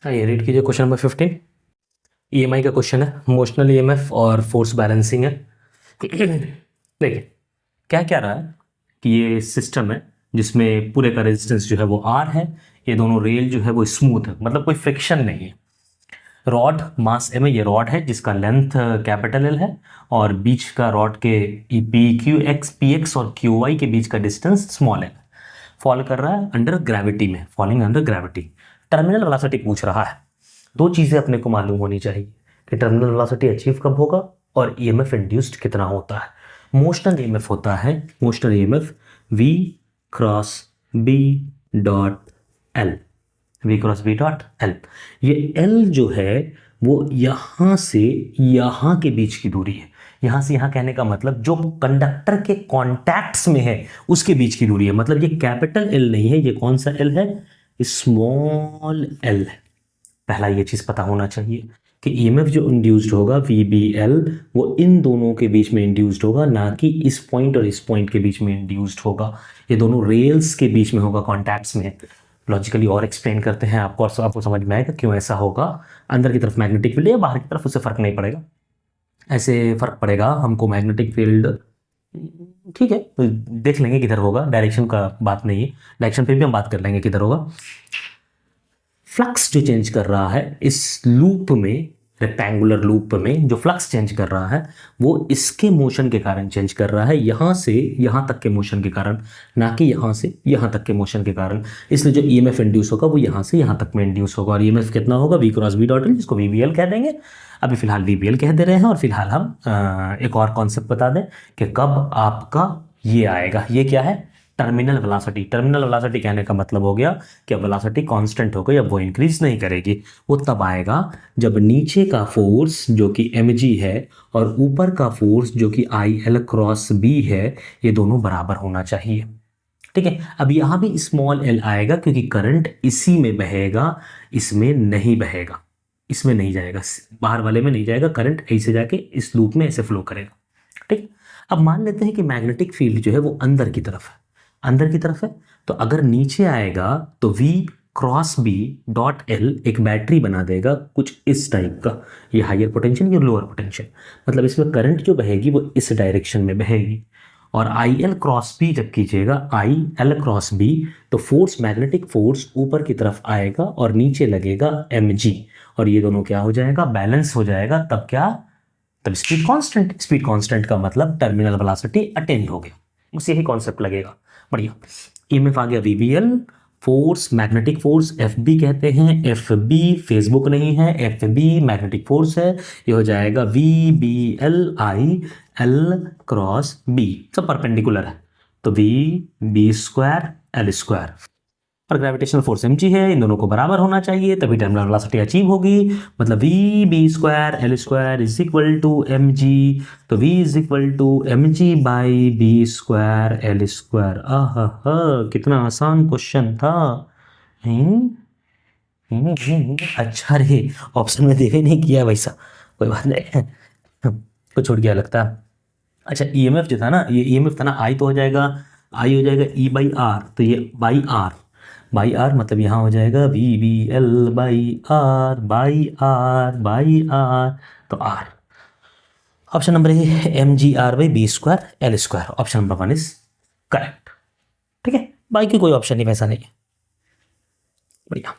आइए रीड कीजिए question number 15। EMI का क्वेश्चन है, इमोशनल ईएमएफ और फोर्स बैलेंसिंग है। देखिए क्या क्या रहा है कि ये सिस्टम है जिसमें पूरे का रेजिस्टेंस जो है वो आर है, ये दोनों रेल जो है वो स्मूथ है, मतलब कोई फ्रिक्शन नहीं है। रॉड मास एम है, ये रॉड है जिसका लेंथ कैपिटल एल है और बीच का रॉड के पी एक्स और क्यू वाई के बीच का डिस्टेंस स्मॉल एल है। फॉल कर रहा है अंडर ग्रेविटी में, falling under gravity. Terminal velocity पूछ रहा है। दो चीज़ें अपने को मालूम होनी चाहिए कि टर्मिनल वेलोसिटी अचीव कब होगा और ईएमएफ इंड्यूस्ड कितना होता है। मोशनल ईएमएफ होता है, motional EMF V cross B dot L, V cross B dot L. ये एल जो है वो यहाँ से यहाँ के बीच की दूरी है। यहाँ से यहाँ कहने का मतलब जो कंडक्टर के कॉन्टैक्ट्स में है उसके बीच की दूरी है। मतलब ये कैपिटल एल नहीं है, ये कौन सा एल है, स्मॉल एल है। पहला ये चीज़ पता होना चाहिए कि ईएमएफ जो इंड्यूस्ड होगा वी बी एल वो इन दोनों के बीच में इंड्यूस्ड होगा, ना कि इस पॉइंट और इस पॉइंट के बीच में इंड्यूस्ड होगा। ये दोनों रेल्स के बीच में होगा, कॉन्टैक्ट्स में। लॉजिकली और एक्सप्लेन करते हैं, आपको समझ में आएगा क्यों ऐसा होगा। अंदर की तरफ मैग्नेटिक फील्ड है, बाहर की तरफ उससे फर्क नहीं पड़ेगा। ऐसे फर्क पड़ेगा हमको मैग्नेटिक फील्ड, ठीक है तो देख लेंगे किधर होगा, डायरेक्शन का बात नहीं है, डायरेक्शन फिर भी हम बात कर लेंगे किधर होगा। फ्लक्स जो चेंज कर रहा है इस लूप में, रेक्टेंगुलर लूप में जो फ्लक्स चेंज कर रहा है वो इसके मोशन के कारण चेंज कर रहा है, यहाँ से यहाँ तक के मोशन के कारण, ना कि यहाँ से यहाँ तक के मोशन के कारण। इसलिए जो ईएमएफ इंड्यूस होगा वो यहाँ से यहाँ तक में इंड्यूस होगा। और ईएमएफ कितना होगा, V cross B dot L, जिसको वीबीएल कह देंगे। अभी फिलहाल वीबीएल कह दे रहे हैं। और फिलहाल हम एक और कॉन्सेप्ट बता दें कि कब आपका ये आएगा। ये क्या है, टर्मिनल वेलोसिटी। टर्मिनल वेलोसिटी कहने का मतलब हो गया कि वेलोसिटी कांस्टेंट हो गई, अब वो इंक्रीज नहीं करेगी। वो तब आएगा जब नीचे का फोर्स जो कि mg है और ऊपर का फोर्स जो कि IL क्रॉस b है, ये दोनों बराबर होना चाहिए। ठीक है, अब यहाँ भी स्मॉल l आएगा क्योंकि करंट इसी में बहेगा, इसमें नहीं बहेगा, इसमें नहीं जाएगा, बाहर वाले में नहीं जाएगा। करंट ऐसे जाके इस लूप में ऐसे फ्लो करेगा। ठीक, अब मान लेते हैं कि मैग्नेटिक फील्ड जो है वो अंदर की तरफ है, अंदर की तरफ है। तो अगर नीचे आएगा तो V cross B dot L एक बैटरी बना देगा कुछ इस टाइप का, ये हायर पोटेंशियल, ये लोअर पोटेंशियल। मतलब इसमें करंट जो बहेगी वो इस डायरेक्शन में बहेगी। और आई एल क्रॉस बी जब कीजिएगा, आई एल क्रॉस बी, तो फोर्स, मैग्नेटिक फोर्स ऊपर की तरफ आएगा और नीचे लगेगा mg, और ये दोनों क्या हो जाएगा, बैलेंस हो जाएगा। तब क्या, तब स्पीड कांस्टेंट। स्पीड कांस्टेंट का मतलब टर्मिनल वेलोसिटी अटेन हो गया, बस यही कॉन्सेप्ट लगेगा। बढ़िया, ईएमएफ आ गया VBL. Force, magnetic force FB कहते हैं, एफबी फेसबुक नहीं है, एफबी मैग्नेटिक फोर्स है। ये हो जाएगा V B L I L cross B, सब परपेंडिकुलर है, तो V B square L square. और ग्रेविटेशनल फोर्स mg है, इन दोनों को बराबर होना चाहिए तभी टर्मिनल वेलोसिटी अचीव होगी। मतलब V B square L square is equal to mg, तो v is equal to mg by B square L square. आहा, कितना आसान क्वेश्चन था। अच्छा रे, ऑप्शन में देवे नहीं किया वैसा, कोई बात नहीं, कुछ छूट गया लगता है। अच्छा, ईएमएफ जो था ना, ये ईएमएफ था ना, आई तो हो जाएगा, आई हो जाएगा ई बाई आर, तो ये बाई आर मतलब यहाँ हो जाएगा V B L by R, तो R. Option number A M G R by B square L square, option number 1 is correct. ठीक है, बाकी कोई ऑप्शन नहीं, वैसा नहीं है। बढ़िया।